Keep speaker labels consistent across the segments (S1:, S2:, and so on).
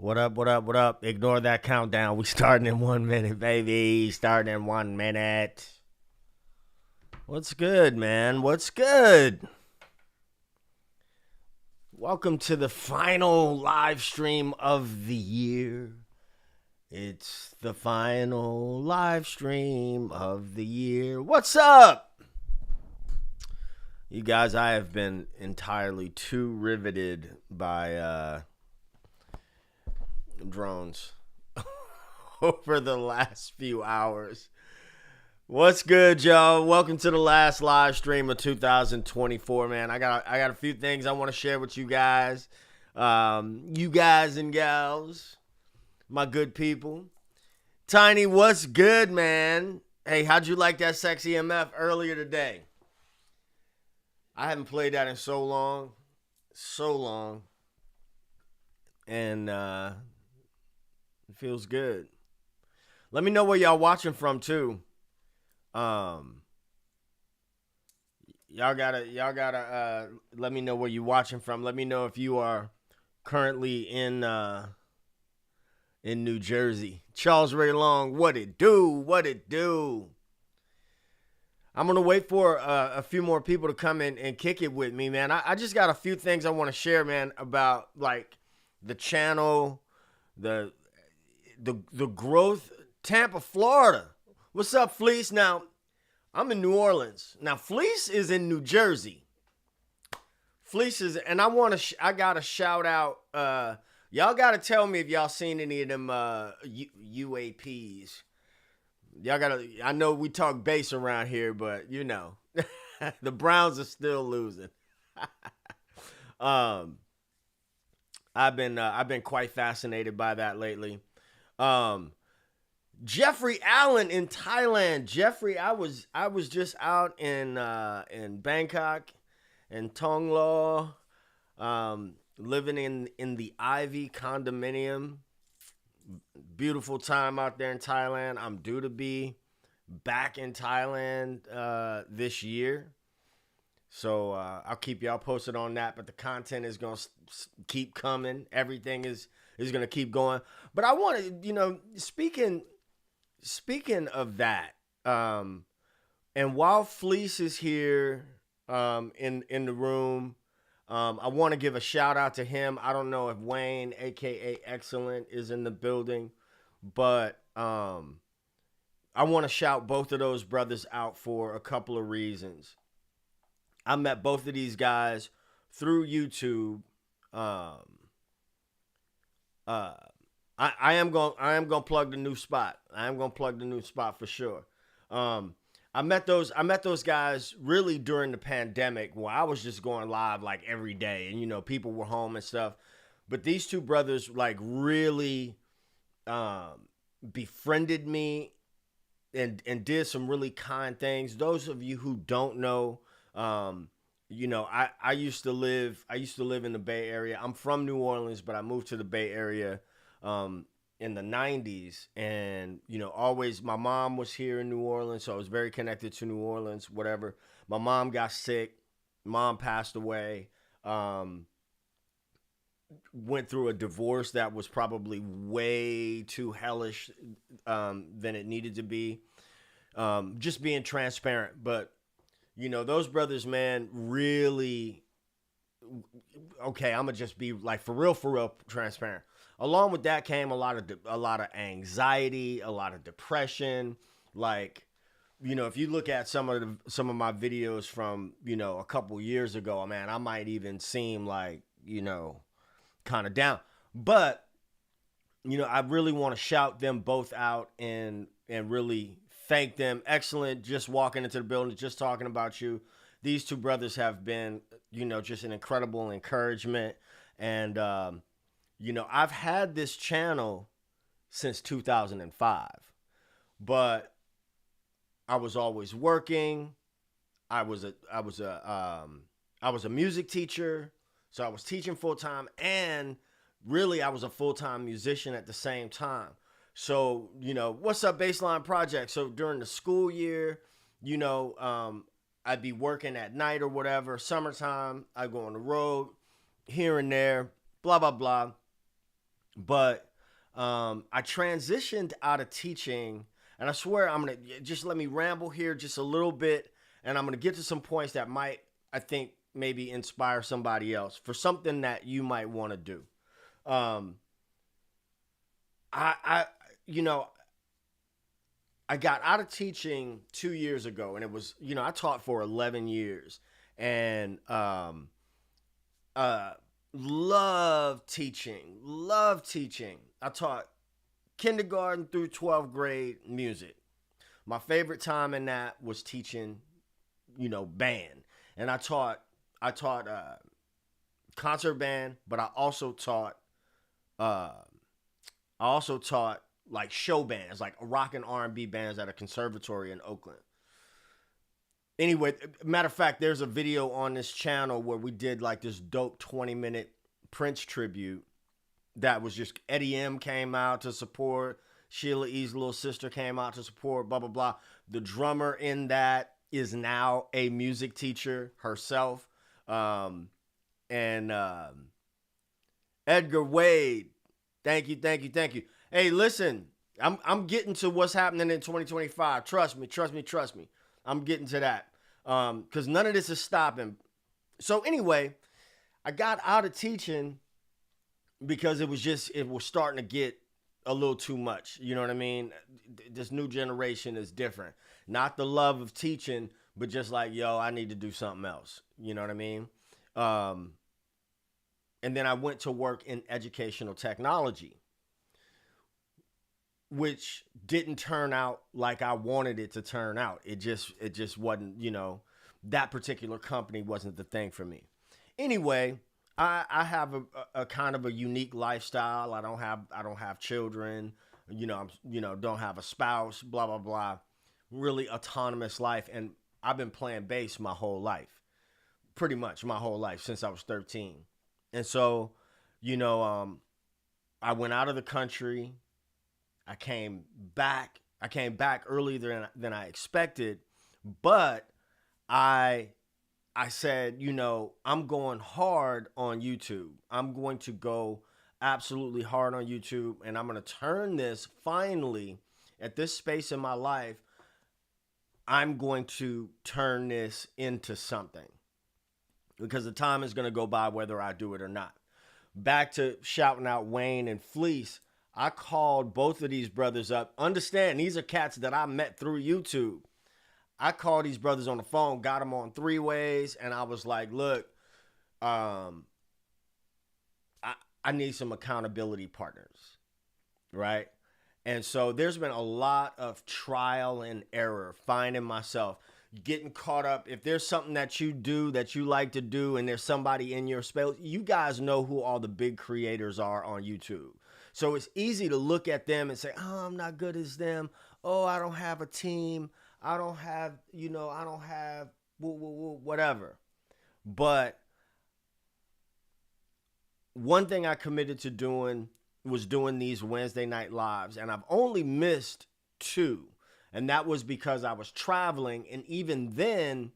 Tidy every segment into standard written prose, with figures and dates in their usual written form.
S1: What up, what up, what up? Ignore that countdown. We starting in 1 minute, baby. Starting in 1 minute. What's good, man? What's good? Welcome to the final live stream of the year. It's the final live stream of the year. What's up? You guys, I have been entirely too riveted by drones over the last few hours. What's good, y'all? Welcome to the last live stream of 2024, man. I got a few things I want to share with you guys. You guys and gals, my good people. Tiny, what's good, man? Hey, how'd you like that sexy MF earlier today? I haven't played that in so long. And it feels good. Let me know where y'all watching from too. Y'all gotta let me know where you watching from. Let me know if you are currently in New Jersey. Charles Ray Long, what it do? I'm gonna wait for a few more people to come in and kick it with me, man. I just got a few things I want to share, man, about like the channel, the growth. Tampa, Florida. What's up, Fleece? Now, I'm in New Orleans. Now, Fleece is in New Jersey. Fleece is, and I gotta shout out. Y'all gotta tell me if y'all seen any of them UAPs. Y'all gotta. I know we talk bass around here, but you know, the Browns are still losing. I've been quite fascinated by that lately. Jeffrey Allen in Thailand. Jeffrey, I was just out in Bangkok and Thong Lo, living in the Ivy condominium. Beautiful time out there in Thailand. I'm due to be back in Thailand this year. So I'll keep y'all posted on that, but the content is going to keep coming. Everything is going to keep going. But I want to, you know, speaking of that, and while Fleece is here in the room, I want to give a shout out to him. I don't know if Wayne, aka Excellent, is in the building, but I want to shout both of those brothers out for a couple of reasons. I met both of these guys through YouTube. I am gonna plug the new spot. I am gonna plug the new spot for sure. I met those guys really during the pandemic, where I was just going live like every day, and you know, people were home and stuff. But these two brothers like really befriended me and did some really kind things. Those of you who don't know, you know, I used to live in the Bay Area. I'm from New Orleans, but I moved to the Bay Area in the 90s, and you know, always my mom was here in New Orleans, so I was very connected to New Orleans, whatever. My mom got sick, mom passed away, went through a divorce that was probably way too hellish than it needed to be. Just being transparent, but you know, those brothers, man, really, okay, I'm gonna just be like for real transparent. Along with that came a lot of anxiety, a lot of depression. Like, you know, if you look at some of my videos from, you know, a couple years ago, man, I might even seem like, you know, kind of down. But, you know, I really want to shout them both out and really thank them. Excellent. Just walking into the building, just talking about you. These two brothers have been, you know, just an incredible encouragement. And, you know, I've had this channel since 2005, but I was always working. I was a music teacher, so I was teaching full time, and really I was a full time musician at the same time. So, you know, what's up, Baseline Project? So during the school year, you know, I'd be working at night or whatever. Summertime, I go on the road here and there, blah blah blah. But I transitioned out of teaching, and I swear I'm gonna just let me ramble here just a little bit, and I'm gonna get to some points that might, I think, maybe inspire somebody else for something that you might want to do. Um, I, you know, I got out of teaching 2 years ago, and it was, I taught for 11 years, and uh, love teaching, love teaching. I taught kindergarten through 12th grade music. My favorite time in that was teaching, band, and I taught concert band, but uh, I also taught like show bands, like rock and R&B bands at a conservatory in Oakland. Anyway, matter of fact, there's a video on this channel where we did like this dope 20-minute Prince tribute that was just Eddie M came out to support, Sheila E.'s little sister came out to support, blah, blah, blah. The drummer in that is now a music teacher herself. And Edgar Wade, thank you, thank you, thank you. Hey, listen, I'm getting to what's happening in 2025. Trust me, trust me, trust me. I'm getting to that. Because none of this is stopping. So anyway, I got out of teaching because it was starting to get a little too much. You know what I mean? This new generation is different. Not the love of teaching, but just like, yo, I need to do something else. You know what I mean? And then I went to work in educational technology, which didn't turn out like I wanted it to turn out. It just wasn't, that particular company wasn't the thing for me. Anyway, I have a kind of a unique lifestyle. I don't have children, don't have a spouse, blah, blah, blah. Really autonomous life. And I've been playing bass my whole life, pretty much my whole life since I was 13. And so, I went out of the country. I came back earlier than I expected, but I said, I'm going hard on YouTube. I'm going to go absolutely hard on YouTube, and I'm going to turn this finally at this space in my life. I'm going to turn this into something because the time is going to go by whether I do it or not. Back to shouting out Wayne and Fleece. I called both of these brothers up. Understand, these are cats that I met through YouTube. I called these brothers on the phone, got them on three-ways, and I was like, look, I need some accountability partners, right? And so there's been a lot of trial and error, finding myself, getting caught up. If there's something that you do that you like to do and there's somebody in your space, you guys know who all the big creators are on YouTube. So it's easy to look at them and say, oh, I'm not good as them. Oh, I don't have a team. I don't have, whatever. But one thing I committed to doing was doing these Wednesday night lives. And I've only missed 2. And that was because I was traveling. And even then,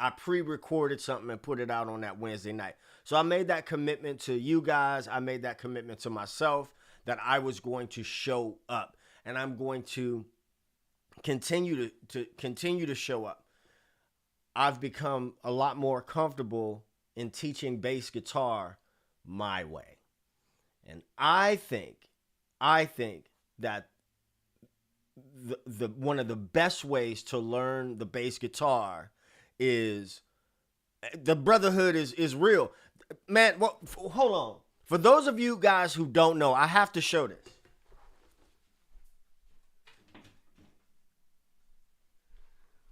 S1: I pre-recorded something and put it out on that Wednesday night. So I made that commitment to you guys. I made that commitment to myself that I was going to show up. And I'm going to continue to show up. I've become a lot more comfortable in teaching bass guitar my way. And I think that the one of the best ways to learn the bass guitar is the brotherhood is real. Man, well, hold on. For those of you guys who don't know, I have to show this.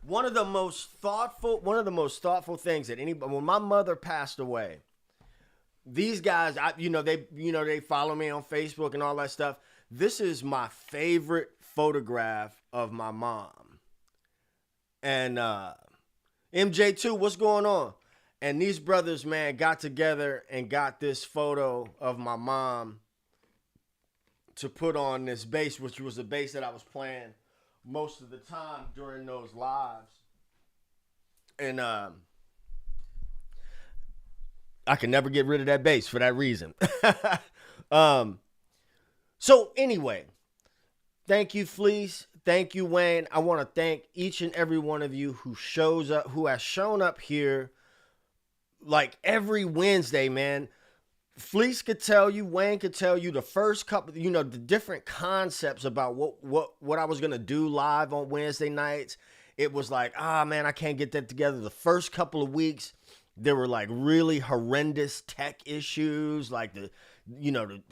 S1: One of the most thoughtful things that anybody, when my mother passed away, these guys, they follow me on Facebook and all that stuff. This is my favorite photograph of my mom. And MJ2, what's going on? And these brothers, man, got together and got this photo of my mom to put on this bass, which was the bass that I was playing most of the time during those lives. And I can never get rid of that bass for that reason. So anyway, thank you, Fleece. Thank you, Wayne. I want to thank each and every one of you who shows up, who has shown up here like every Wednesday, man. Fleece could tell you, Wayne could tell you the first couple, the different concepts about what I was gonna do live on Wednesday nights. It was like, man, I can't get that together. The first couple of weeks, there were like really horrendous tech issues, like the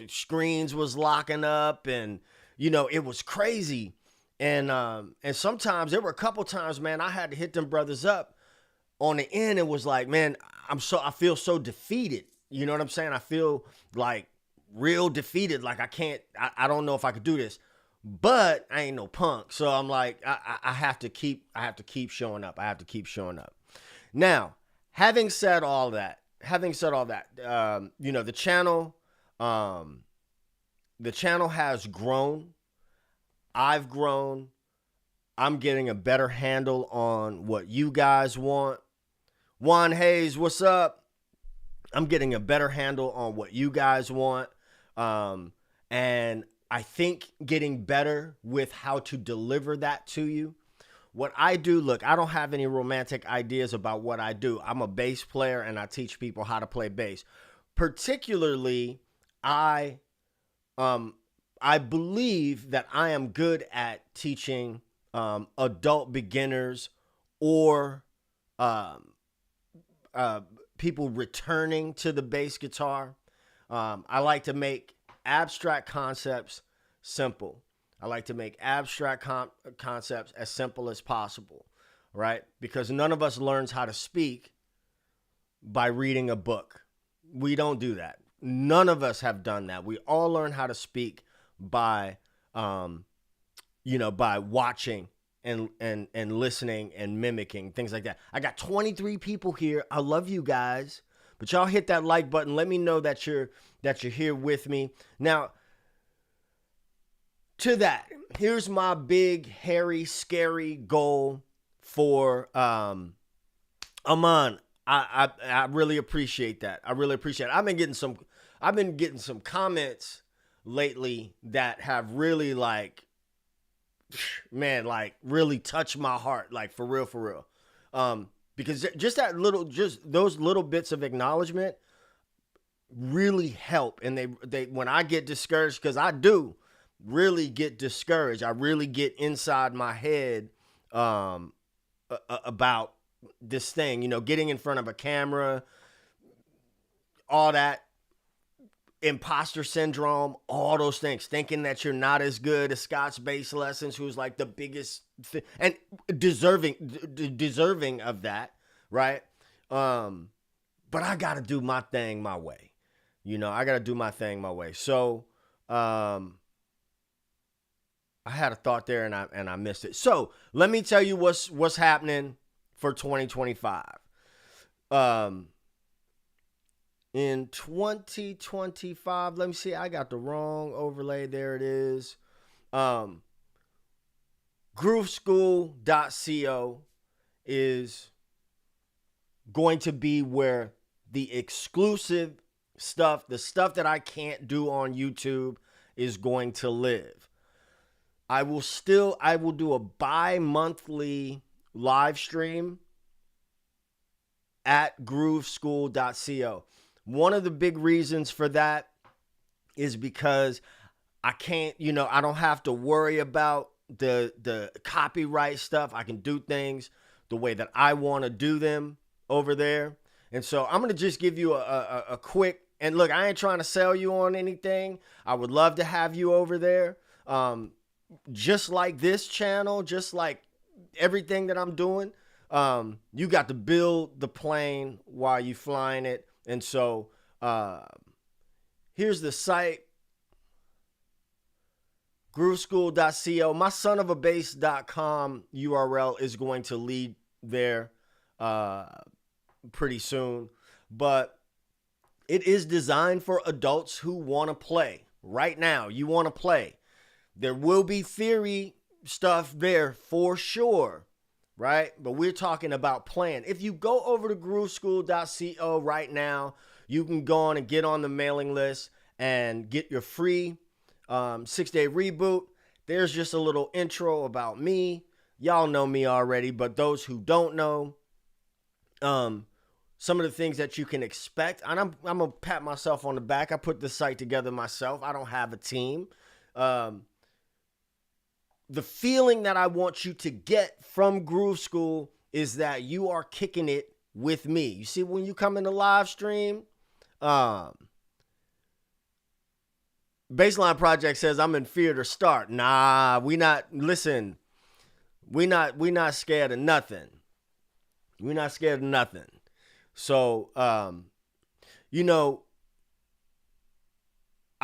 S1: screens was locking up, and it was crazy. And sometimes there were a couple times, man, I had to hit them brothers up on the end. It was like, man, I feel so defeated. You know what I'm saying? I feel like real defeated. Like I don't know if I could do this, but I ain't no punk. So I'm like, I have to keep showing up. I have to keep showing up. Now, having said all that, the channel has grown. I've grown. I'm getting a better handle on what you guys want. Juan Hayes, what's up? I'm getting a better handle on what you guys want. And I think getting better with how to deliver that to you. What I do, look, I don't have any romantic ideas about what I do. I'm a bass player and I teach people how to play bass. Particularly, I believe that I am good at teaching adult beginners or people returning to the bass guitar. I like to make abstract concepts simple. I like to make abstract concepts as simple as possible, right? Because none of us learns how to speak by reading a book. We don't do that. None of us have done that. We all learn how to speak by, by watching and listening and mimicking, things like that. I got 23 people here. I love you guys, but y'all hit that like button. Let me know that you're here with me. Now, to that, here's my big, hairy, scary goal for Aman. I really appreciate that. I really appreciate it. I've been getting some comments lately that have really really touched my heart, like for real. Because just those little bits of acknowledgement really help. And they when I get discouraged, because I do really get discouraged, I really get inside my head about this thing, getting in front of a camera, all that, imposter syndrome, all those things, thinking that you're not as good as Scott's Bass Lessons, who's like the biggest and deserving of that, right? But I got to do my thing my way. I got to do my thing my way. So, I had a thought there and I missed it. So let me tell you what's happening for 2025. In 2025, let me see. I got the wrong overlay. There it is. Grooveschool.co is going to be where the exclusive stuff, the stuff that I can't do on YouTube, is going to live. I will do a bi-monthly live stream at grooveschool.co. One of the big reasons for that is because I can't, I don't have to worry about the copyright stuff. I can do things the way that I want to do them over there. And so I'm going to just give you a quick, and look, I ain't trying to sell you on anything. I would love to have you over there. Just like this channel, just like everything that I'm doing, you got to build the plane while you flying it. And so here's the site, grooveschool.co. My sonofabase.com URL is going to lead there pretty soon. But it is designed for adults who want to play. Right now, you want to play. There will be theory stuff there for sure, right? But we're talking about playing. If you go over to grooveschool.co right now, you can go on and get on the mailing list and get your free 6-Day Reboot. There's just a little intro about me. Y'all know me already, but those who don't know, some of the things that you can expect. And I'm going to pat myself on the back. I put this site together myself. I don't have a team. The feeling that I want you to get from Groove School is that you are kicking it with me. You see, when you come in the live stream, Baseline Project says I'm in fear to start. Nah, we not scared of nothing. We're not scared of nothing. So, I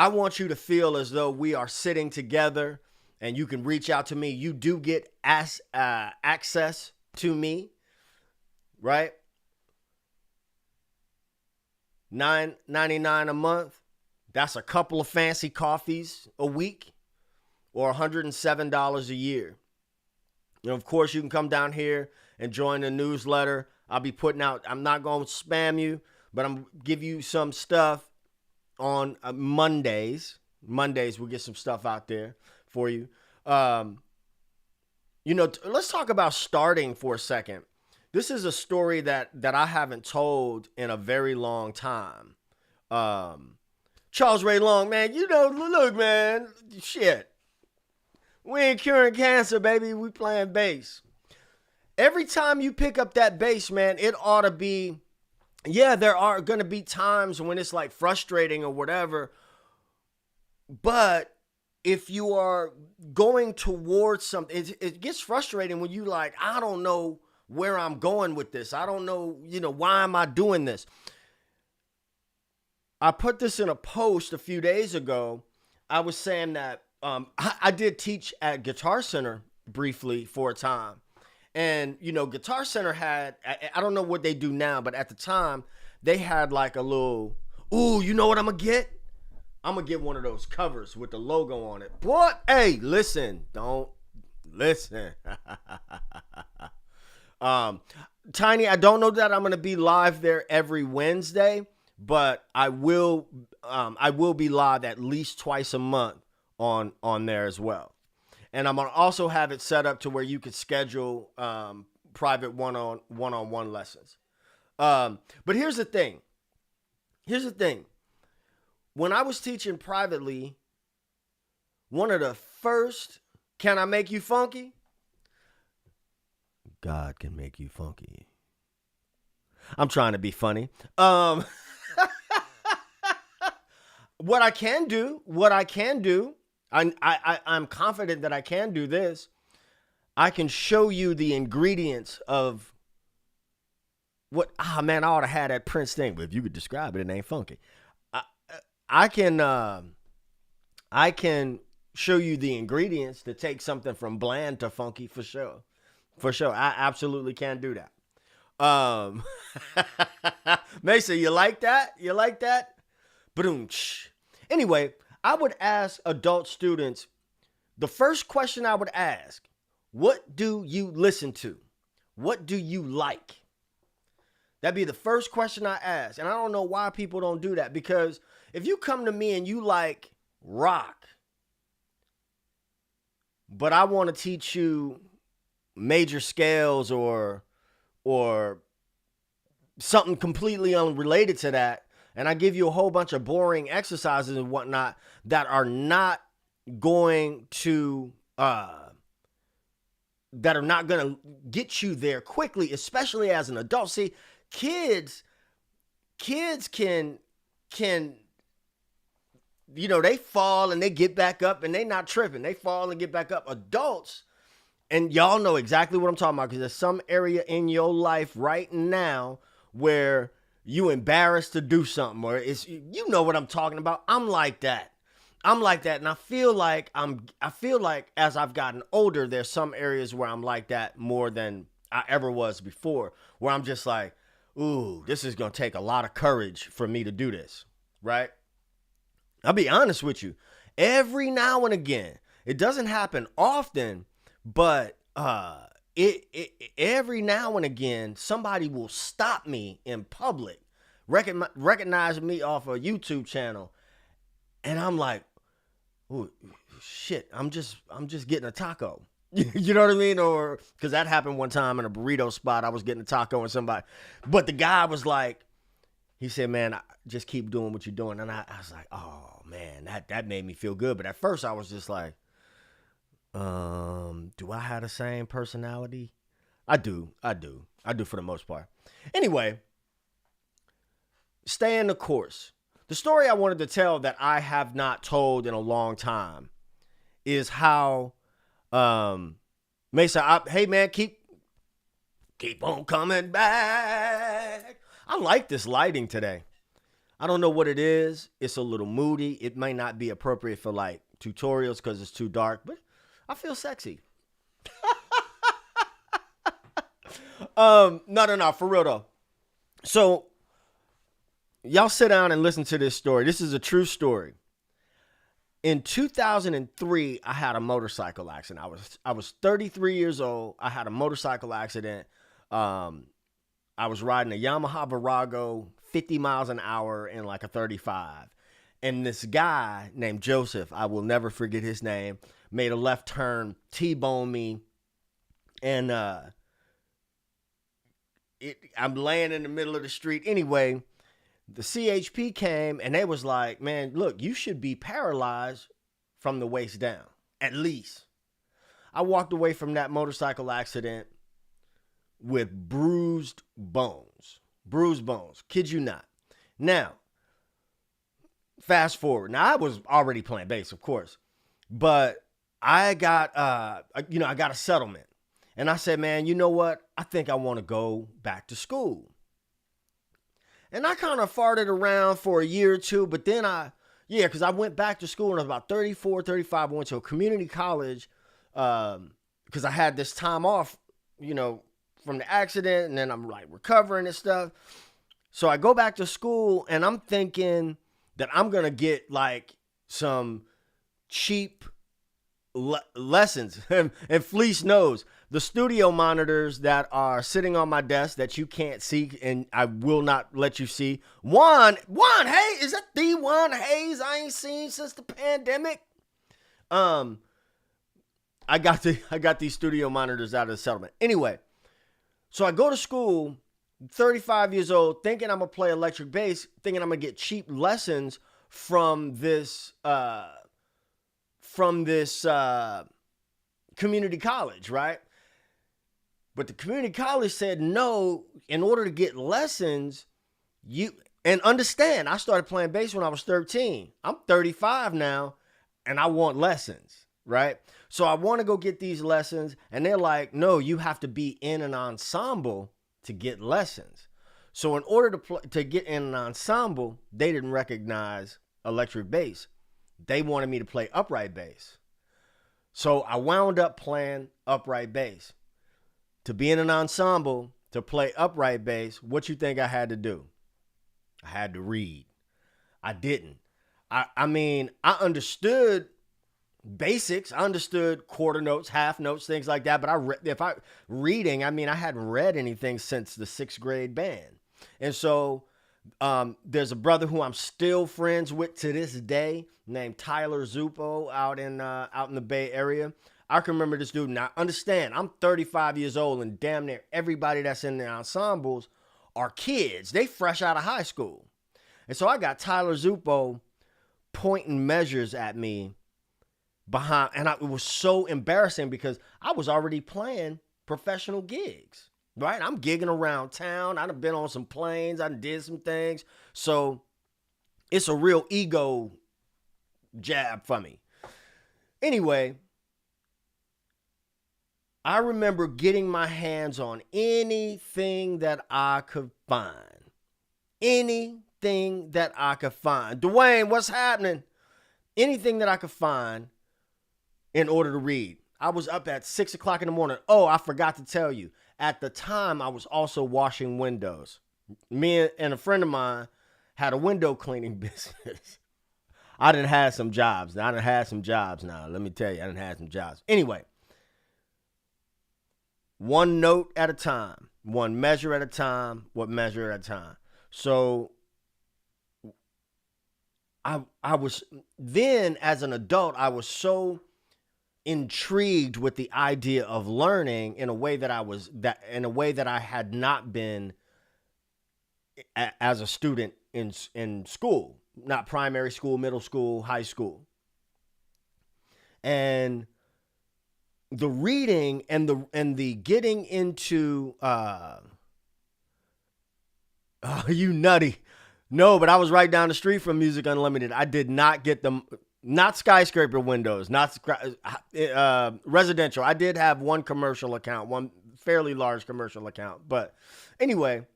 S1: want you to feel as though we are sitting together and you can reach out to me. You do get access to me, right? $9.99 a month. That's a couple of fancy coffees a week, or $107 a year. And of course, you can come down here and join the newsletter. I'll be putting out, I'm not going to spam you, but I'm going to give you some stuff on Mondays. Mondays, we'll get some stuff out there for you. Let's talk about starting for a second. This is a story that I haven't told in a very long time. Charles Ray Long, man, look, man, shit. We ain't curing cancer, baby. We playing bass. Every time you pick up that bass, man, it ought to be, there are going to be times when it's like frustrating or whatever. But if you are going towards something, it gets frustrating when you like, I don't know where I'm going with this. I don't know, why am I doing this? I put this in a post a few days ago. I was saying that I did teach at Guitar Center briefly for a time. And, Guitar Center had, I don't know what they do now, but at the time, they had like a little, ooh, you know what I'm going to get? I'm going to get one of those covers with the logo on it. Boy, hey, listen, don't listen. Tiny, I don't know that I'm going to be live there every Wednesday, but I will be live at least twice a month on there as well. And I'm going to also have it set up to where you could schedule private one-on-one lessons. But here's the thing. When I was teaching privately, one of the first, can I make you funky? God can make you funky. I'm trying to be funny. What I can do, I'm confident that I can do this. I can show you the ingredients of what, man, I ought to have that Prince thing, but if you could describe it, it ain't funky. I can show you the ingredients to take something from bland to funky for sure. For sure. I absolutely can do that. Mesa, you like that? Boom. Anyway, I would ask adult students, the first question I would ask, what do you listen to? What do you like? That'd be the first question I ask. And I don't know why people don't do that, because if you come to me and you like rock, but I want to teach you major scales or something completely unrelated to that, and I give you a whole bunch of boring exercises and whatnot that are not going to get you there quickly, especially as an adult. See, kids can they fall and they get back up and they not tripping. They fall and get back up. Adults, and y'all know exactly what I'm talking about, because there's some area in your life right now where you embarrassed to do something, or it's, what I'm talking about. I'm like that. And I feel like as I've gotten older, there's some areas where I'm like that more than I ever was before, where I'm just like, ooh, this is going to take a lot of courage for me to do this, right? I'll be honest with you. Every now and again, it doesn't happen often, but every now and again, somebody will stop me in public, recognize me off a YouTube channel, and I'm like, oh shit, I'm just getting a taco. You know what I mean? Or because that happened one time in a burrito spot. I was getting a taco and somebody, but the guy was like, he said, man, just keep doing what you're doing. And I was like, oh man, that made me feel good. But at first I was just like, do I have the same personality? I do for the most part. Anyway, stay in the course. The story I wanted to tell that I have not told in a long time is how Mesa, hey man, keep on coming back. I like this lighting today. I don't know what it is. It's a little moody. It may not be appropriate for like tutorials because it's too dark, but I feel sexy. No, for real though. So y'all sit down and listen to this story. This is a true story. In 2003, I had a motorcycle accident. I was 33 years old. I had a motorcycle accident. I was riding a Yamaha Virago 50 miles an hour in like a 35. And this guy named Joseph, I will never forget his name, made a left turn, T-boned me. And I'm laying in the middle of the street. Anyway, the CHP came and they was like, man, look, you should be paralyzed from the waist down, at least. I walked away from that motorcycle accident with bruised bones. Kid you not. Now, fast forward. Now, I was already playing bass, of course, but I got, I got a settlement. And I said, man, you know what? I think I want to go back to school. And I kind of farted around for a year or two, but then because I went back to school and I was about 34, 35. I went to a community college because I had this time off, from the accident, and then I'm like recovering and stuff. So I go back to school and I'm thinking that I'm going to get like some cheap lessons. And Fleece knows the studio monitors that are sitting on my desk that you can't see and I will not let you see. Juan Hayes, is that the Juan Hayes I ain't seen since the pandemic? I got these studio monitors out of the settlement. Anyway, so I go to school, 35 years old, thinking I'm going to play electric bass, thinking I'm going to get cheap lessons from this community college, right? But the community college said, no, in order to get lessons, and understand, I started playing bass when I was 13. I'm 35 now, and I want lessons, right? So I want to go get these lessons, and they're like, no, you have to be in an ensemble to get lessons. So in order to get in an ensemble, they didn't recognize electric bass. They wanted me to play upright bass. So I wound up playing upright bass. To be in an ensemble, to play upright bass, what you think I had to do? I had to read. I didn't. I mean, I understood basics. I understood quarter notes, half notes, things like that. But I hadn't read anything since the 6th grade band. And so there's a brother who I'm still friends with to this day named Tyler Zuppo out in the Bay Area. I can remember this dude. Now, understand, I'm 35 years old and damn near everybody that's in the ensembles are kids. They fresh out of high school. And so I got Tyler Zuppo pointing measures at me behind. And it was so embarrassing because I was already playing professional gigs, right? I'm gigging around town. I done been on some planes. I done did some things. So it's a real ego jab for me. Anyway, I remember getting my hands on anything that I could find. Anything that I could find. Dwayne, what's happening? Anything that I could find in order to read. I was up at 6 o'clock in the morning. Oh, I forgot to tell you. At the time, I was also washing windows. Me and a friend of mine had a window cleaning business. I done had some jobs. Let me tell you, I done had some jobs. Anyway. One note at a time, one measure at a time, So I was then, as an adult, I was so intrigued with the idea of learning in a way that I had not been as a student in school, not primary school, middle school, high school. And the reading and the getting into oh, you nutty. No, but I was right down the street from Music Unlimited. I did not get them, not skyscraper windows, not residential. I did have one commercial account, one fairly large commercial account. But anyway,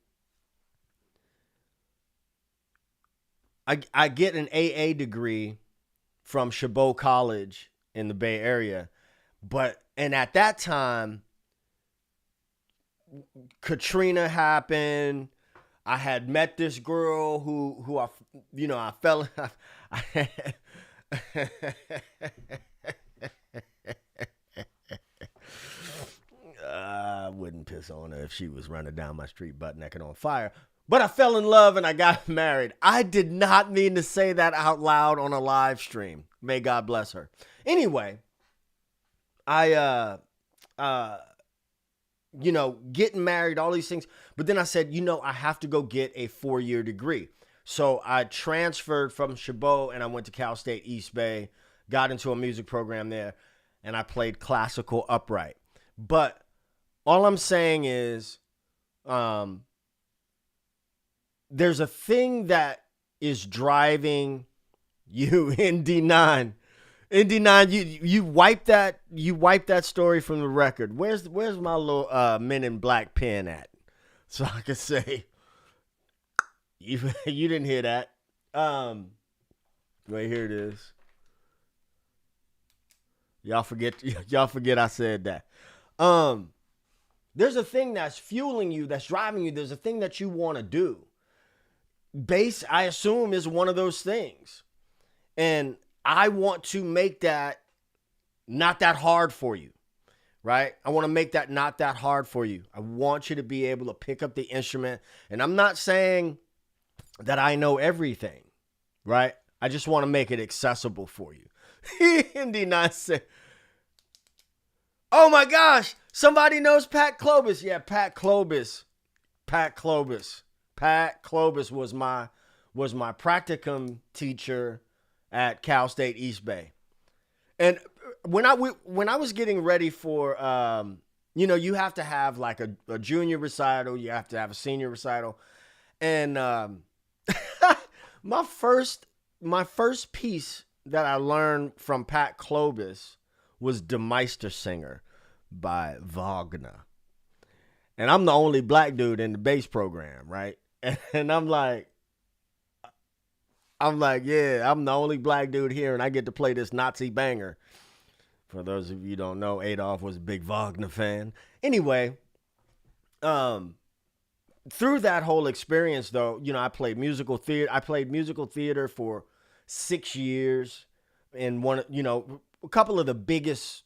S1: I get an AA degree from Chabot College in the Bay Area. And at that time, Katrina happened. I had met this girl who I fell. I wouldn't piss on her if she was running down my street butt naked on fire. But I fell in love and I got married. I did not mean to say that out loud on a live stream. May God bless her. Anyway, I getting married, all these things. But then I said, I have to go get a 4-year degree. So I transferred from Chabot and I went to Cal State East Bay, got into a music program there, and I played classical upright. But all I'm saying is, there's a thing that is driving you in D9. In D9, you wipe that story from the record. Where's my little Men in Black pen at? So I can say you didn't hear that. Right here it is. Y'all forget I said that. There's a thing that's fueling you, that's driving you. There's a thing that you want to do. Bass, I assume, is one of those things. And I want to make that not that hard for you, right? I want to make that not that hard for you. I want you to be able to pick up the instrument. And I'm not saying that I know everything, right? I just want to make it accessible for you. Indy not say, oh my gosh, somebody knows Pat Clovis. Yeah, Pat Clovis. Pat Clovis was my practicum teacher at Cal State East Bay. And when I was getting ready for, you have to have like a junior recital, you have to have a senior recital. And my first piece that I learned from Pat Clovis was De Meistersinger by Wagner. And I'm the only black dude in the bass program, right? And I'm like, yeah, I'm the only black dude here, and I get to play this Nazi banger. For those of you who don't know, Adolf was a big Wagner fan. Anyway, through that whole experience, though, I played musical theater. I played musical theater for 6 years in a couple of the biggest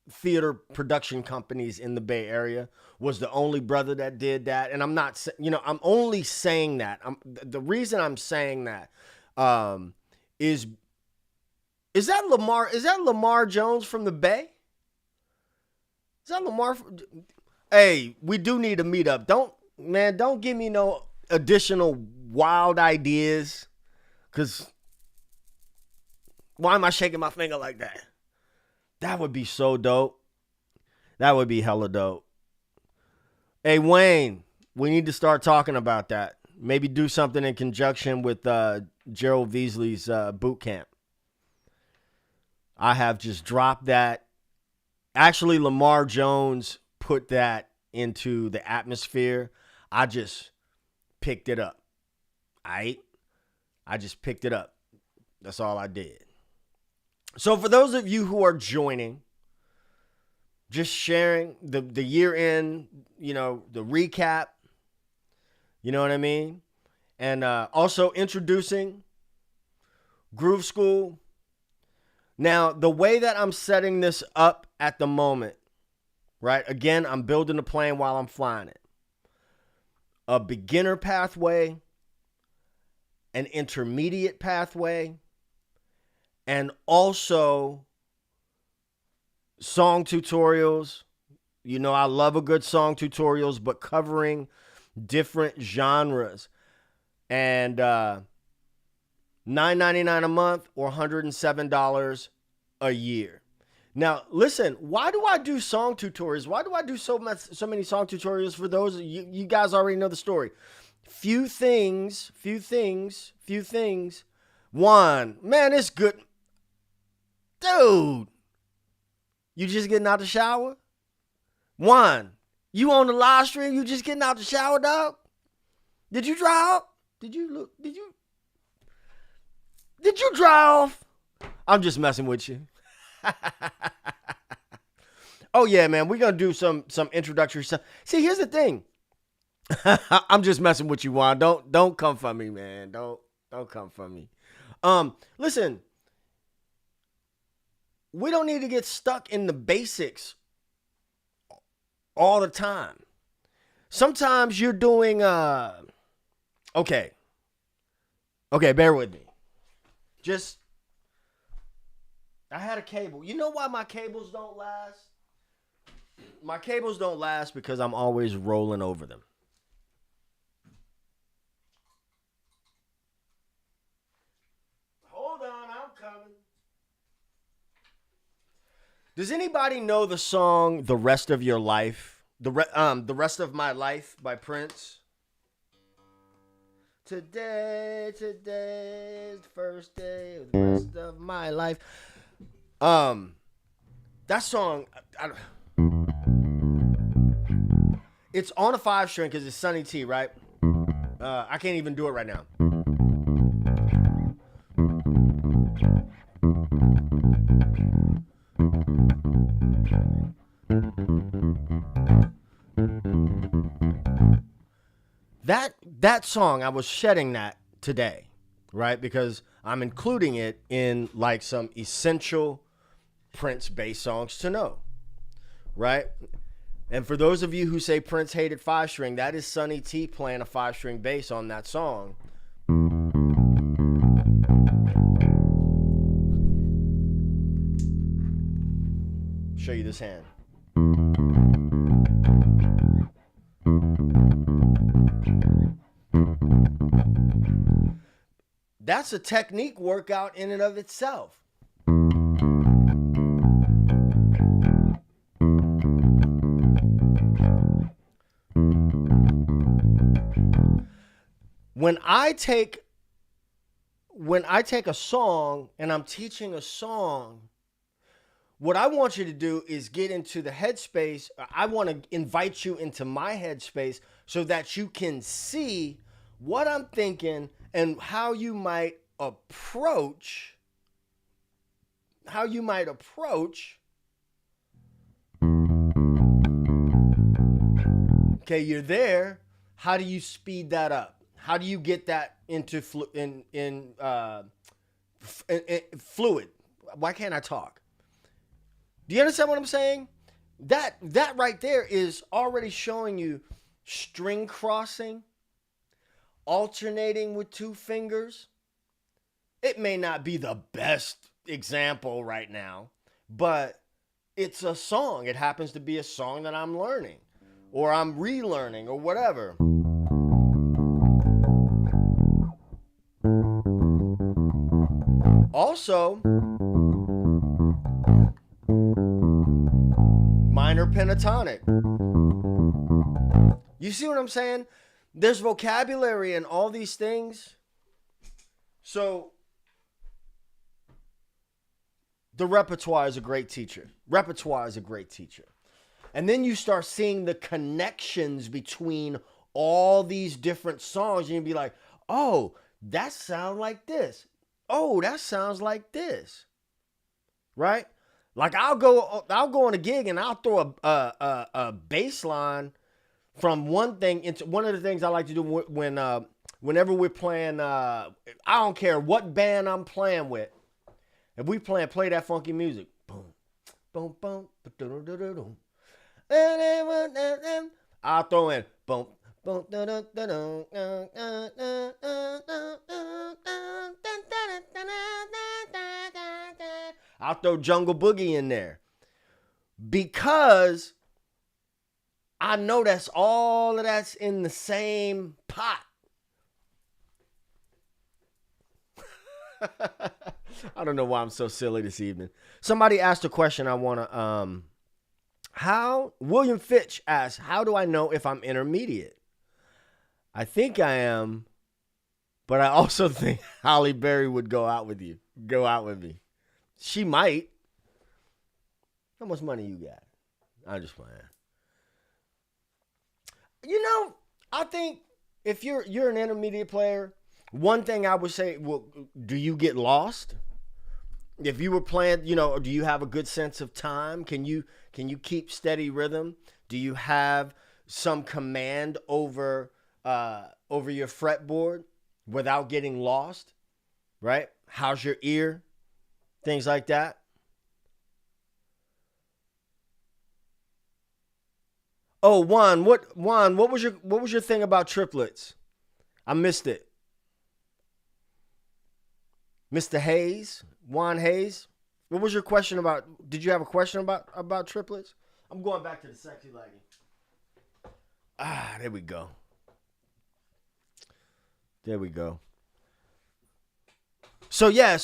S1: theater production companies in the Bay Area. Was the only brother that did that. And I'm not, I'm only saying that. The reason I'm saying that is that Lamar? Is that Lamar Jones from the Bay? Is that Lamar? Hey, we do need a meetup. Don't give me no additional wild ideas. Because why am I shaking my finger like that? That would be so dope. That would be hella dope. Hey, Wayne, we need to start talking about that. Maybe do something in conjunction with Gerald Veasley's boot camp. I have just dropped that. Actually, Lamar Jones put that into the atmosphere. I just picked it up. I just picked it up. That's all I did. So for those of you who are joining, just sharing the year end, the recap, you know what I mean? And also introducing Groove School. Now, the way that I'm setting this up at the moment, right? Again, I'm building the plane while I'm flying it. A beginner pathway an intermediate pathway, and also song tutorials. You know, I love a good song tutorials, but covering different genres. And $9.99 a month or $107 a year. Now, listen, why do I do song tutorials? Why do I do so many song tutorials? For those of you guys already know the story. Few things. One, man, it's good. Dude, you just getting out the shower? One, you on the live stream, you just getting out the shower, dog? Did you dry off? Did you dry off? I'm just messing with you. Oh yeah, man, we're gonna do some introductory stuff. See, here's the thing. I'm just messing with you, Juan. Don't come for me, man. Don't come for me. Listen, we don't need to get stuck in the basics all the time. Sometimes you're doing okay, bear with me. I had a cable. You know why my cables don't last? My cables don't last because I'm always rolling over them. Hold on, I'm coming. Does anybody know the song "The Rest of Your Life"? The Rest of My Life by Prince. Today is the first day of the rest of my life. That song, it's on a 5-string because it's Sonny T, right? I can't even do it right now. That song, I was shedding that today, right? Because I'm including it in like some essential Prince bass songs to know, right? And for those of you who say Prince hated 5-string, that is Sonny T playing a 5-string bass on that song. Show you this hand. That's a technique workout in and of itself. When I take a song and I'm teaching a song, what I want you to do is get into the headspace. I want to invite you into my headspace so that you can see what I'm thinking and how you might approach. Okay, you're there. How do you speed that up? How do you get that into fluid? Why can't I talk? Do you understand what I'm saying? That right there is already showing you string crossing, alternating with 2 fingers. It may not be the best example right now, but it's a song. It happens to be a song that I'm learning or I'm relearning or whatever. Also, minor pentatonic. You see what I'm saying? There's vocabulary in all these things. So the repertoire is a great teacher. And then you start seeing the connections between all these different songs. And you'll be like, oh, that sounds like this. Oh, that sounds like this. Right? Like I'll go on a gig and I'll throw a bass line from one thing into one of the things I like to do whenever we're playing. I don't care what band I'm playing with. If we play that funky music, boom, boom, boom, boom. I'll throw in boom, boom, I'll throw Jungle Boogie in there because I know that's all of that's in the same pot. I don't know why I'm so silly this evening. Somebody asked a question I want to William Fitch asked, how do I know if I'm intermediate? I think I am, but I also think Holly Berry would go out with me. She might. How much money you got? I'm just playing. You know, I think if you're an intermediate player, one thing I would say, well, do you get lost? If you were playing, do you have a good sense of time? Can you keep steady rhythm? Do you have some command over your fretboard without getting lost? Right? How's your ear? Things like that. Oh, Juan, what was your thing about triplets? I missed it. Mr. Hayes, Juan Hayes. What was your question about? Did you have a question about triplets? I'm going back to the sexy lady. There we go. So yeah,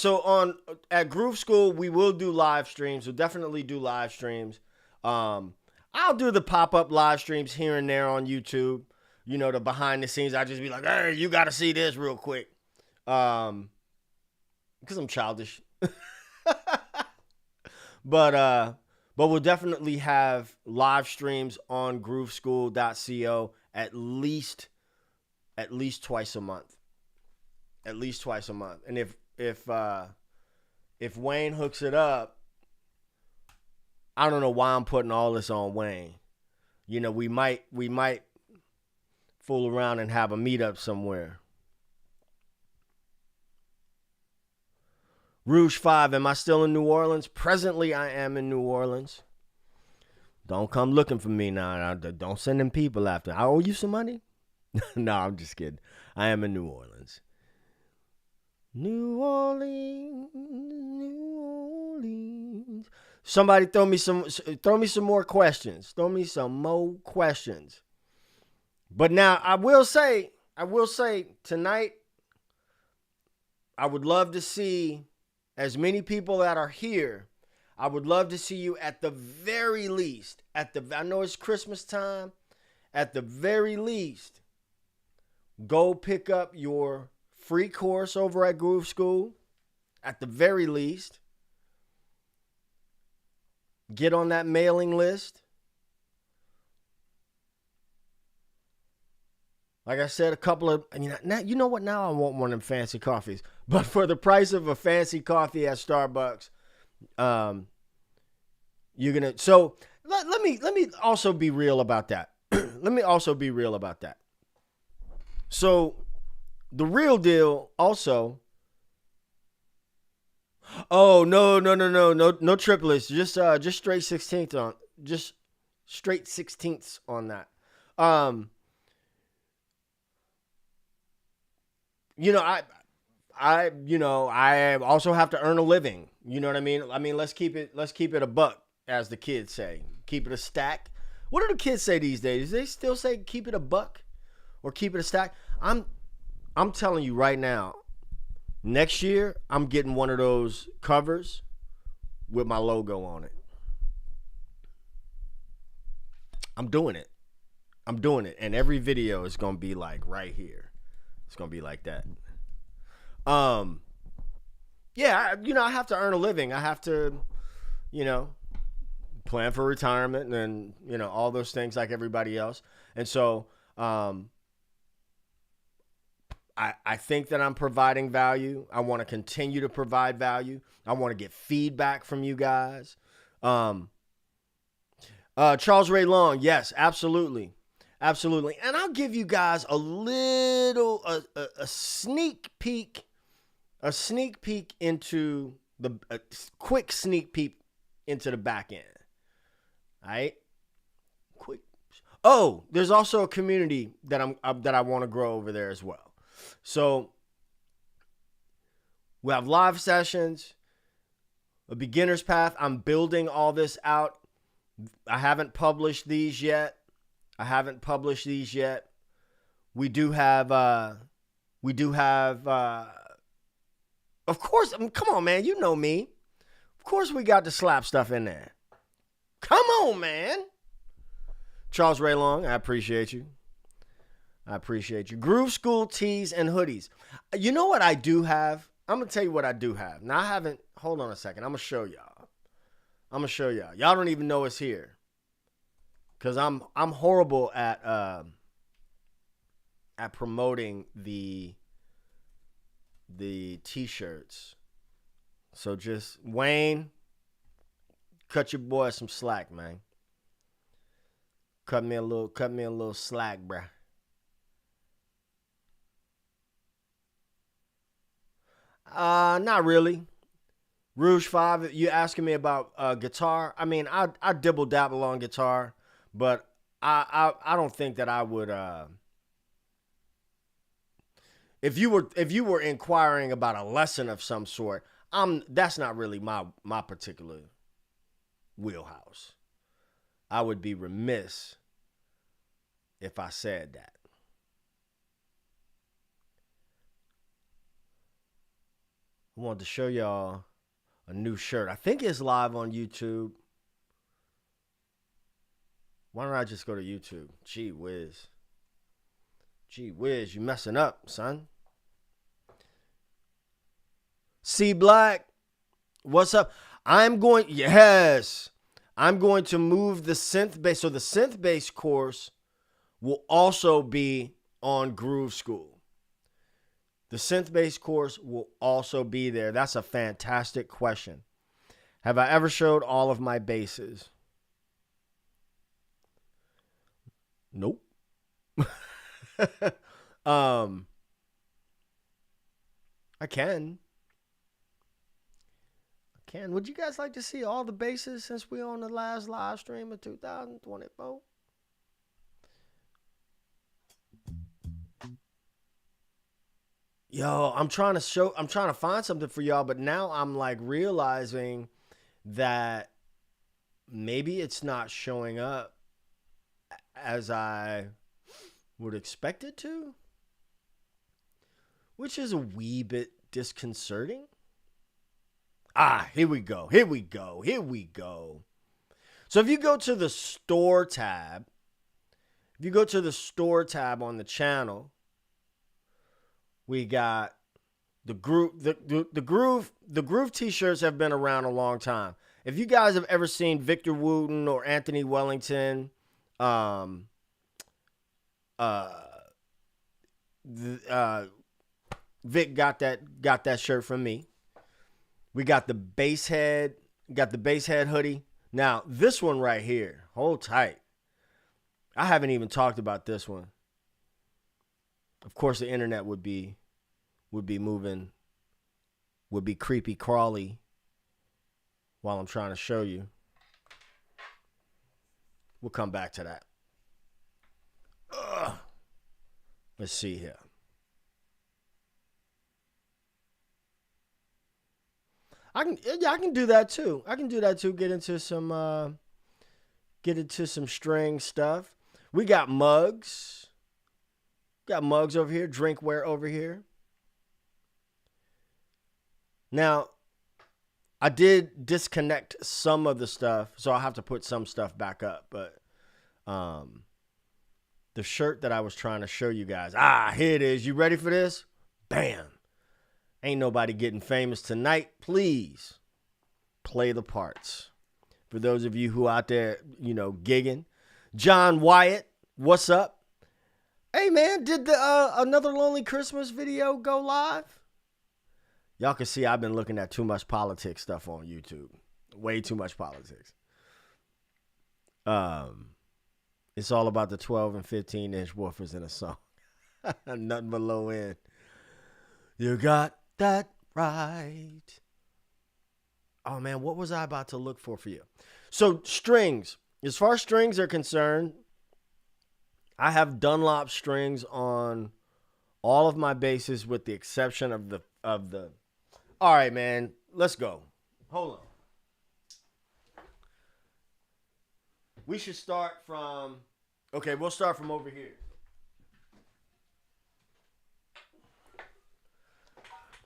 S1: at Groove School we will do live streams. We'll definitely do live streams. I'll do the pop-up live streams here and there on YouTube. The behind the scenes. I just be like, hey, you got to see this real quick. Because I'm childish. But we'll definitely have live streams on grooveschool.co at least twice a month. At least twice a month. And if Wayne hooks it up, I don't know why I'm putting all this on Wayne. We might fool around and have a meetup somewhere. Rouge 5, am I still in New Orleans? Presently, I am in New Orleans. Don't come looking for me now. Don't send them people after. I owe you some money? No, I'm just kidding. I am in New Orleans. New Orleans, New Orleans. Somebody throw me some more questions. Throw me some more questions. But now I will say tonight, I would love to see as many people that are here. I would love to see you at the very least. I know it's Christmas time. At the very least, go pick up your free course over at Groove School. At the very least, get on that mailing list. Like I said, a couple of, now, you know what? Now I want one of them fancy coffees. But for the price of a fancy coffee at Starbucks, you're going to, so let me also be real about that. So the real deal also, oh, no triplets, just straight 16ths on that. I also have to earn a living. You know what I mean? Let's keep it a buck, as the kids say. Keep it a stack. What do the kids say these days? Do they still say keep it a buck or keep it a stack? I'm telling you right now, next year I'm getting one of those covers with my logo on it. I'm doing it. And every video is going to be like right here. It's going to be like that. Yeah, I have to earn a living. I have to, plan for retirement and, all those things like everybody else. And so, I think that I'm providing value. I want to continue to provide value. I want to get feedback from you guys. Charles Ray Long. Yes, absolutely. Absolutely. And I'll give you guys a little, a sneak peek into a quick sneak peek into the back end. All right. Quick. Oh, there's also a community that I want to grow over there as well. So we have live sessions. a beginner's path. I'm building all this out. I haven't published these yet. We do have, of course, I mean, come on, man. You know me. Of course we got the slap stuff in there. Come on, man. Charles Ray Long, I appreciate you. Groove School tees and hoodies. You know what I do have? I'm going to tell you what I do have. Now, I haven't, hold on a second. I'm going to show y'all. Y'all don't even know it's here. Because I'm horrible at promoting the t-shirts. So just, Wayne, cut your boy some slack, man. Cut me a little slack, bruh. Not really. Rouge 5, you asking me about guitar? I mean, I dibble dabble on guitar, but I don't think that I would. If you were inquiring about a lesson of some sort, that's not really my particular wheelhouse. I would be remiss if I said that. I wanted to show y'all a new shirt. I think it's live on YouTube. Why don't I just go to YouTube? Gee whiz, you messing up, son. C Black, what's up? I'm going to move the synth bass. So the synth bass course will also be on Groove School. The synth bass course will also be there. That's a fantastic question. Have I ever showed all of my basses? Nope. I can. Would you guys like to see all the basses since we're on the last live stream of 2024? Yo, I'm trying to find something for y'all, but now I'm like realizing that maybe it's not showing up as I would expect it to, which is a wee bit disconcerting. Here we go. So if you go to the store tab, on the channel, we got the groove. The groove t-shirts have been around a long time. If you guys have ever seen Victor Wooten or Anthony Wellington, Vic got that shirt from me. We got the bass head hoodie. Now, this one right here, hold tight. I haven't even talked about this one. Of course, the internet would be moving, would be creepy crawly while I'm trying to show you. We'll come back to that. Let's see here. I can do that too. Get into some string stuff. We got mugs. Got mugs over here. Drinkware over here. Now, I did disconnect some of the stuff, so I'll have to put some stuff back up. But the shirt that I was trying to show you guys. Here it is. You ready for this? Bam. Ain't nobody getting famous tonight. Please play the parts. For those of you who out there, gigging. John Wyatt, what's up? Hey, man, did the Another Lonely Christmas video go live? Y'all can see I've been looking at too much politics stuff on YouTube. Way too much politics. It's all about the 12 and 15-inch woofers in a song. Nothing but low end. You got that right. Oh, man, what was I about to look for you? So, strings. As far as strings are concerned, I have Dunlop strings on all of my basses with the exception of the. All right, man, let's go. Hold on. We should start from. Okay, we'll start from over here.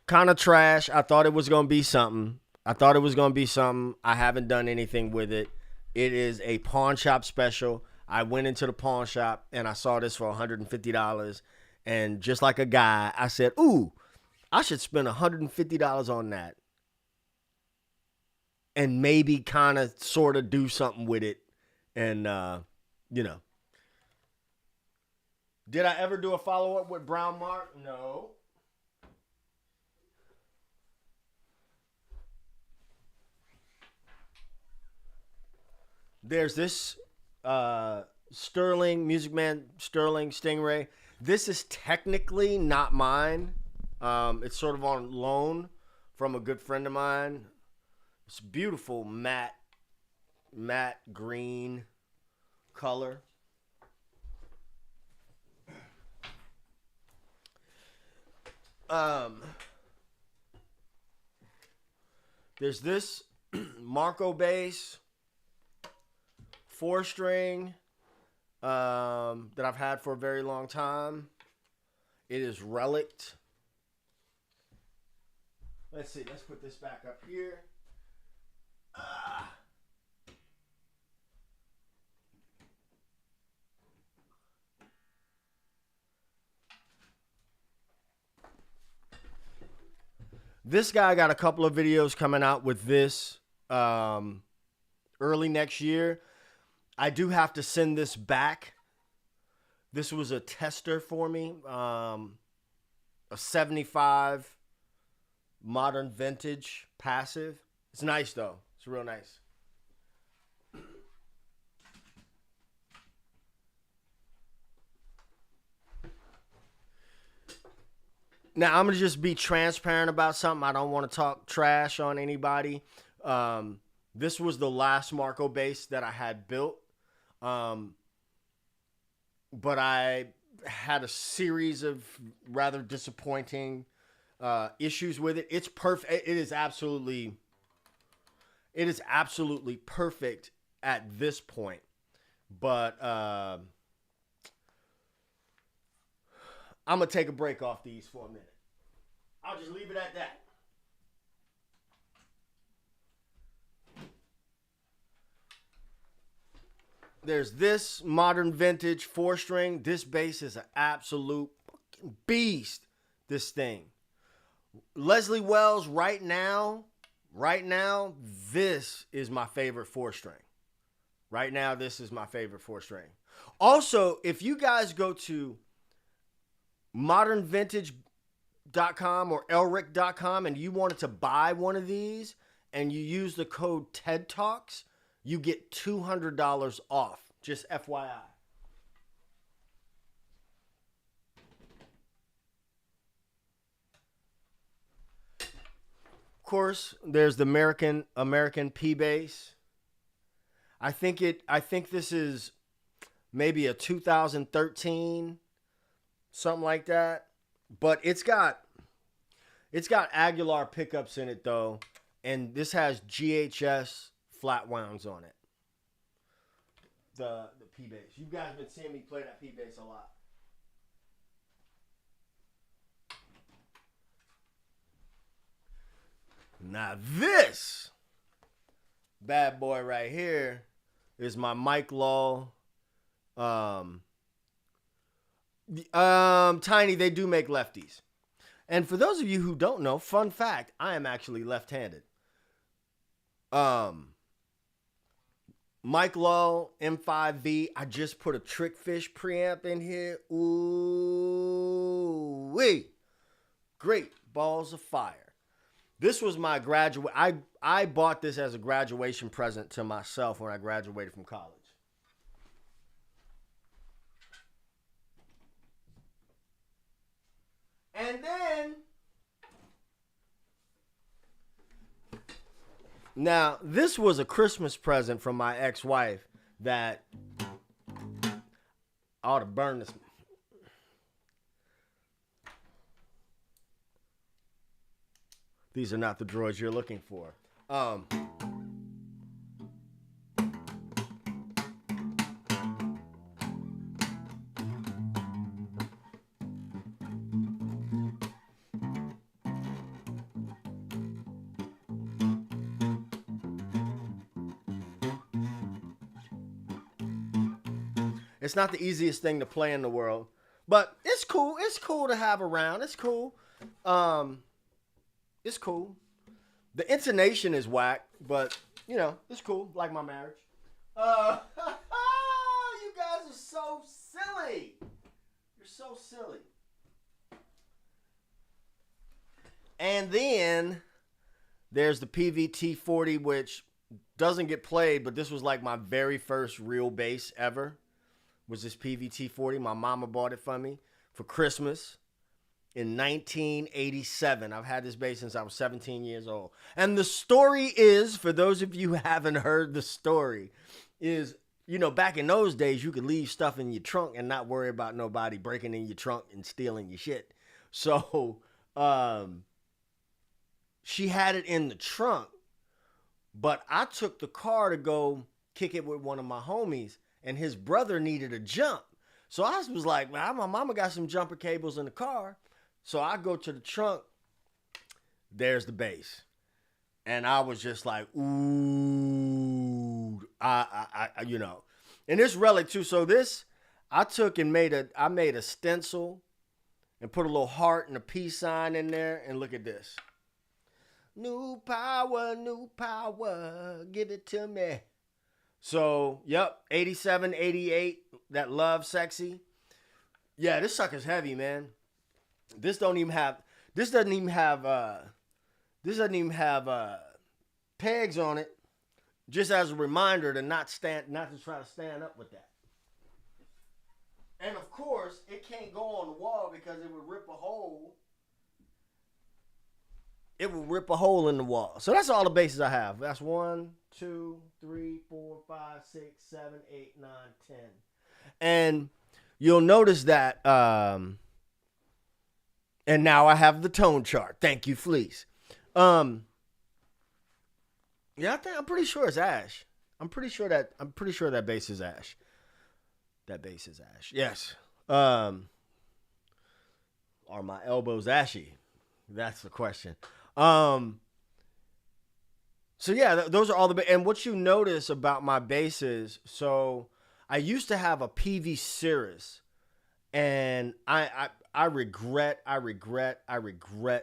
S1: Kind of trash. I thought it was gonna be something. I haven't done anything with it. It is a pawn shop special. I went into the pawn shop and I saw this for $150. And just like a guy, I said, ooh, I should spend $150 on that. And maybe kind of sort of do something with it. And, you know. Did I ever do a follow-up with Brown Mark? No. There's this Sterling, Music Man Sterling Stingray. This is technically not mine. It's sort of on loan from a good friend of mine. It's beautiful matte green color. There's this Marco bass. 4-string that I've had for a very long time. It is relict. Let's see. Let's put this back up here. This guy got a couple of videos coming out with this early next year. I do have to send this back. This was a tester for me. A 75 modern vintage passive. It's nice though. It's real nice. Now, I'm going to just be transparent about something. I don't want to talk trash on anybody. This was the last Marco bass that I had built. But I had a series of rather disappointing issues with it. It's perfect. It is absolutely perfect at this point. But I'm going to take a break off these for a minute. I'll just leave it at that. There's this modern vintage 4-string. This bass is an absolute fucking beast, this thing. Leslie Wells, right now, this is my favorite 4-string. Right now, this is my favorite 4-string. Also, if you guys go to modernvintage.com or elric.com and you wanted to buy one of these and you use the code TED Talks, you get $200 off. Just FYI. Of course, there's the American P bass. I think this is maybe a 2013, something like that. But it's got Aguilar pickups in it though, and this has GHS flat wounds on it. The P bass. You guys have been seeing me play that P bass a lot. Now this bad boy right here is my Mike Lull. Tiny, they do make lefties. And for those of you who don't know, fun fact, I am actually left-handed. Mike Lull, M5V. I just put a Trickfish preamp in here. Ooh, wee. Great balls of fire. This was my graduate. I bought this as a graduation present to myself when I graduated from college. And then, now this was a Christmas present from my ex-wife that I ought to burn this. These are not the droids you're looking for. It's not the easiest thing to play in the world, but it's cool. It's cool to have around. It's cool. It's cool. The intonation is whack, but you know, it's cool. Like my marriage. You guys are so silly. You're so silly. And then there's the PVT-40, which doesn't get played, but this was like my very first real bass ever. Was this PVT-40. My mama bought it for me for Christmas in 1987. I've had this bass since I was 17 years old. And the story is, for those of you who haven't heard the story, is, you know, back in those days, you could leave stuff in your trunk and not worry about nobody breaking in your trunk and stealing your shit. So, she had it in the trunk, but I took the car to go kick it with one of my homies, and his brother needed a jump. So I was like, man, my mama got some jumper cables in the car. So I go to the trunk. There's the bass. And I was just like, ooh, you know. And this relic too. So this, I took and made a stencil and put a little heart and a peace sign in there. And look at this. New power, give it to me. So, yep, 87, 88, that Love Sexy. Yeah, this sucker's heavy, man. This doesn't even have pegs on it. Just as a reminder to not to try to stand up with that. And of course, it can't go on the wall because it would rip a hole. It will rip a hole in the wall. So that's all the bases I have. That's 1, 2, 3, 4, 5, 6, 7, 8, 9, 10. And you'll notice that, and now I have the tone chart. Thank you, Fleece. Yeah, I'm pretty sure it's Ash. I'm pretty sure that bass is Ash. That bass is Ash. Yes. Are my elbows ashy? That's the question. So yeah, those are all and what you notice about my basses. So I used to have a PV Cirrus, and I regret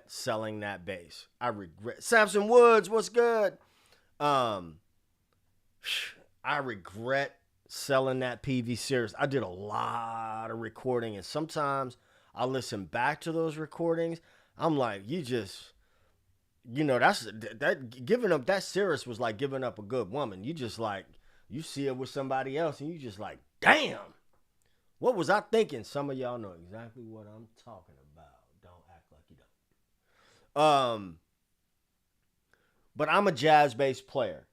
S1: selling that bass. I regret. Samson Woods, what's good? I regret selling that PV Cirrus. I did a lot of recording, and sometimes I listen back to those recordings. I'm like, you know, that giving up that Cirrus was like giving up a good woman. You just like, you see it with somebody else and you just like, damn, what was I thinking? Some of y'all know exactly what I'm talking about. Don't act like you don't. But I'm a jazz bass player.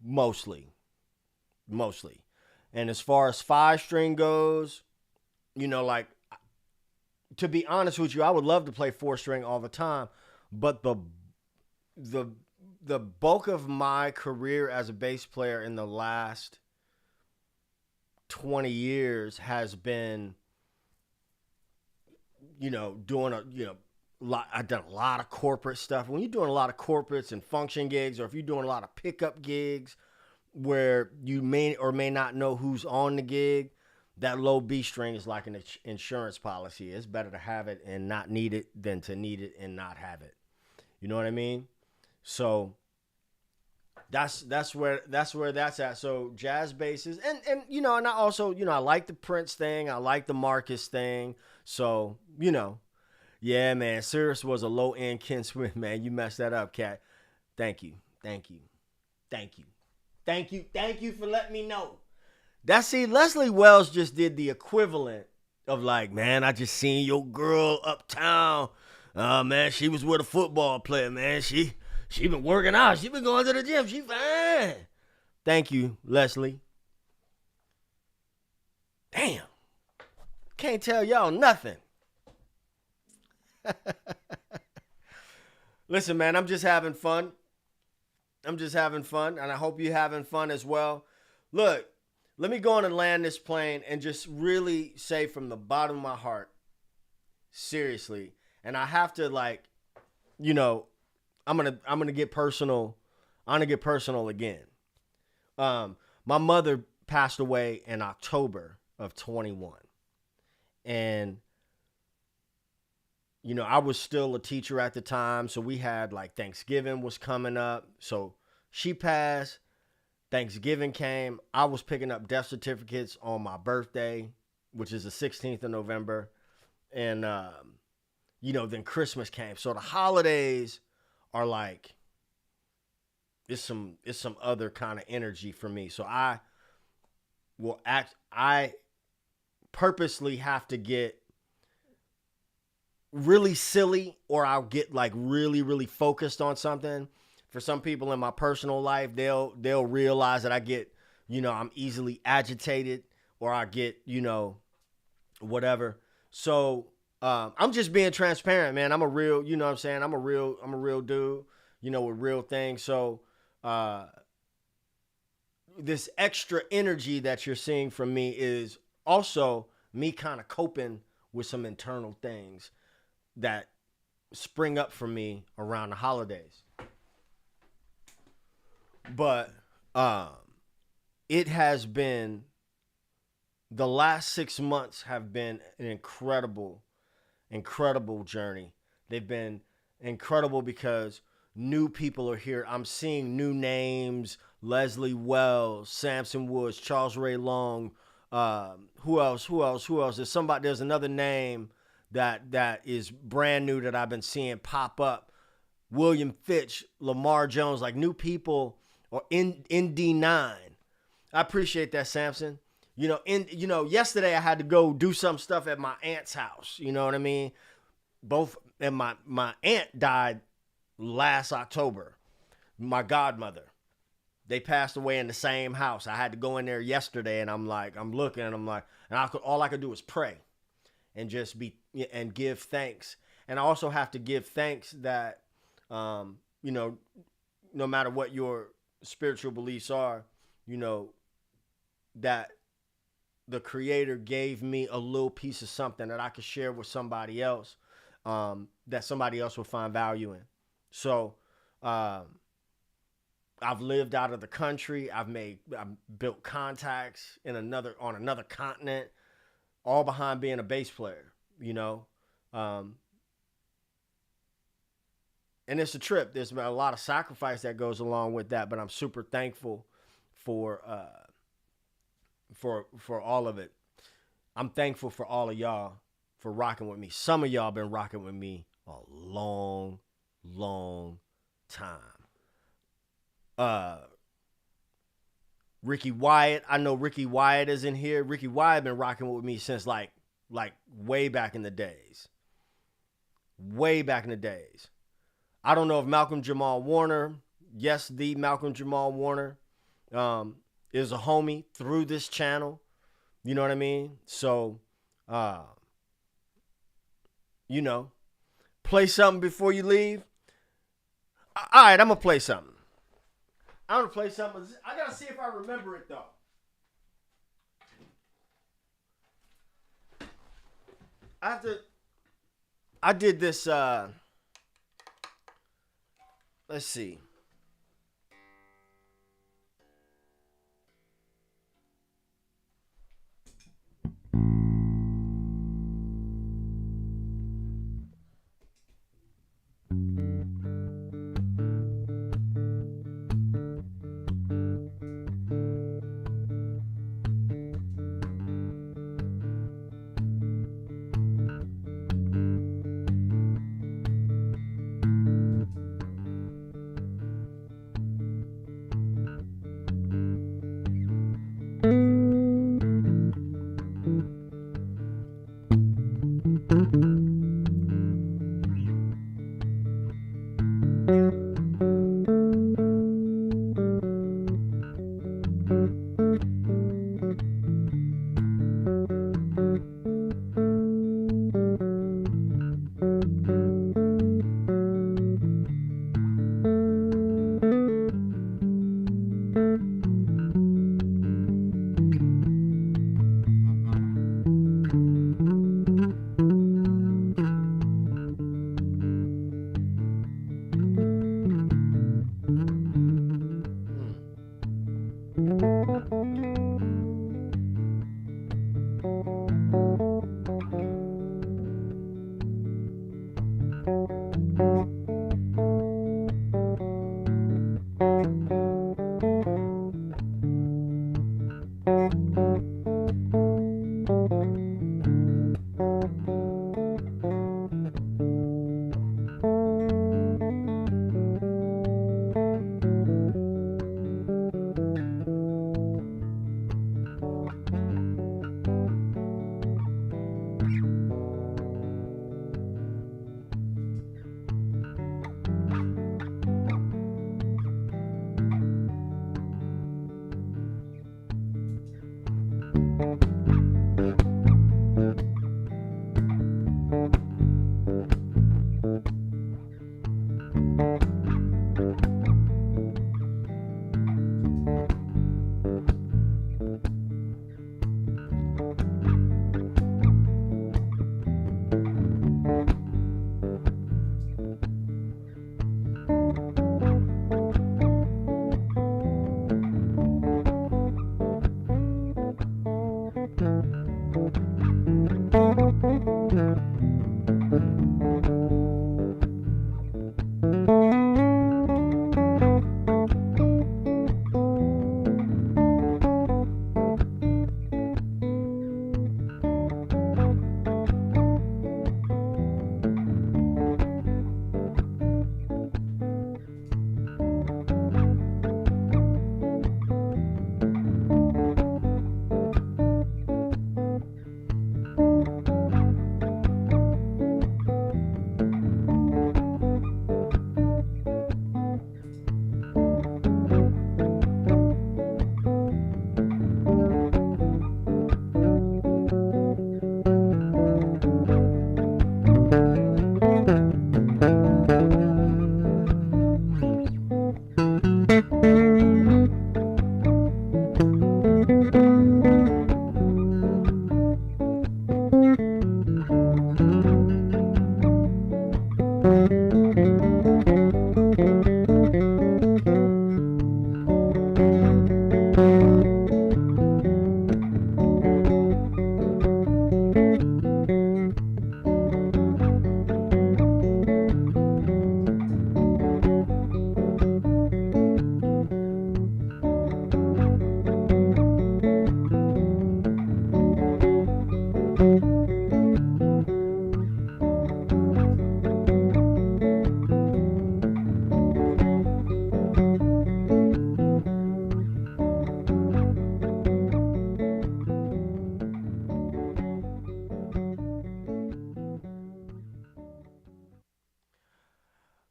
S1: Mostly. And as far as 5-string goes, you know, like, to be honest with you, I would love to play 4-string all the time. But the bulk of my career as a bass player in the last 20 years has been, you know, I've done a lot of corporate stuff. When you're doing a lot of corporates and function gigs, or if you're doing a lot of pickup gigs where you may or may not know who's on the gig, that low B string is like an insurance policy. It's better to have it and not need it than to need it and not have it. You know what I mean? So that's where that's at. So jazz basses and you know, and I also, you know, I like the Prince thing. I like the Marcus thing. So, you know, yeah, man, Cirrus was a low end Ken Smith, man. You messed that up, cat. Thank you for letting me know. See, Leslie Wells just did the equivalent of like, man, I just seen your girl uptown. Man, she was with a football player, man. She been working out. She been going to the gym. She fine. Thank you, Leslie. Damn. Can't tell y'all nothing. Listen, man, I'm just having fun. And I hope you're having fun as well. Look, let me go on and land this plane and just really say from the bottom of my heart, seriously, and I have to, like, you know, I'm gonna get personal. I'm gonna get personal again. My mother passed away in October of 21. And, you know, I was still a teacher at the time. So we had like Thanksgiving was coming up. So she passed. Thanksgiving came. I was picking up death certificates on my birthday, which is the 16th of November. And, you know, then Christmas came. So the holidays are like, it's some other kind of energy for me. So I purposely have to get really silly, or I'll get like really, really focused on something. For some people in my personal life, they'll realize that I get, you know, I'm easily agitated, or I get, you know, whatever. So I'm just being transparent, man. I'm a real, you know what I'm saying? I'm a real dude, you know, with real things. So this extra energy that you're seeing from me is also me kind of coping with some internal things that spring up for me around the holidays. But it has been, the last 6 months have been an incredible journey. They've been incredible because new people are here. I'm seeing new names: Leslie Wells, Samson Woods, Charles Ray Long. Who else? There's another name that is brand new that I've been seeing pop up. William Fitch, Lamar Jones, like new people, or in D9. I appreciate that, Samson. Yesterday I had to go do some stuff at my aunt's house. You know what I mean? And my aunt died last October. My godmother. They passed away in the same house. I had to go in there yesterday, and I'm looking, and all I could do was pray and just and give thanks. And I also have to give thanks that, no matter what your spiritual beliefs are, that the Creator gave me a little piece of something that I could share with somebody else, that somebody else will find value in. So, I've lived out of the country. I've built contacts on another continent, all behind being a bass player, and it's a trip. There's been a lot of sacrifice that goes along with that, but I'm super thankful for all of it. I'm thankful for all of y'all for rocking with me. Some of y'all been rocking with me a long, long time. Ricky Wyatt, I know Ricky Wyatt is in here. Ricky Wyatt been rocking with me since like way back in the days. Way back in the days. I don't know if Malcolm Jamal Warner, yes, the Malcolm Jamal Warner, is a homie through this channel. You know what I mean? So, play something before you leave. All right, I'm going to play something. I got to see if I remember it, though. I did this, let's see.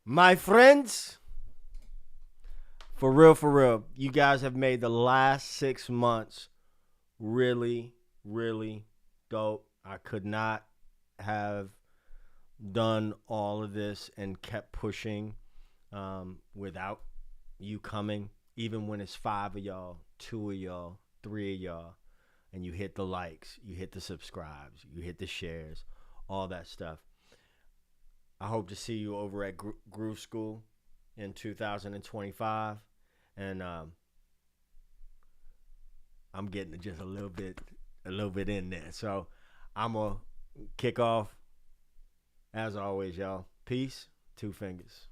S1: My friends, for real, you guys have made the last 6 months really, really dope. I could not have done all of this and kept pushing without you coming, even when it's 5 of y'all, 2 of y'all, 3 of y'all, and you hit the likes, you hit the subscribes, you hit the shares, all that stuff. I hope to see you over at Groove School in 2025, and I'm getting just a little bit in there. So I'm gonna kick off as always, y'all. Peace, 2 fingers.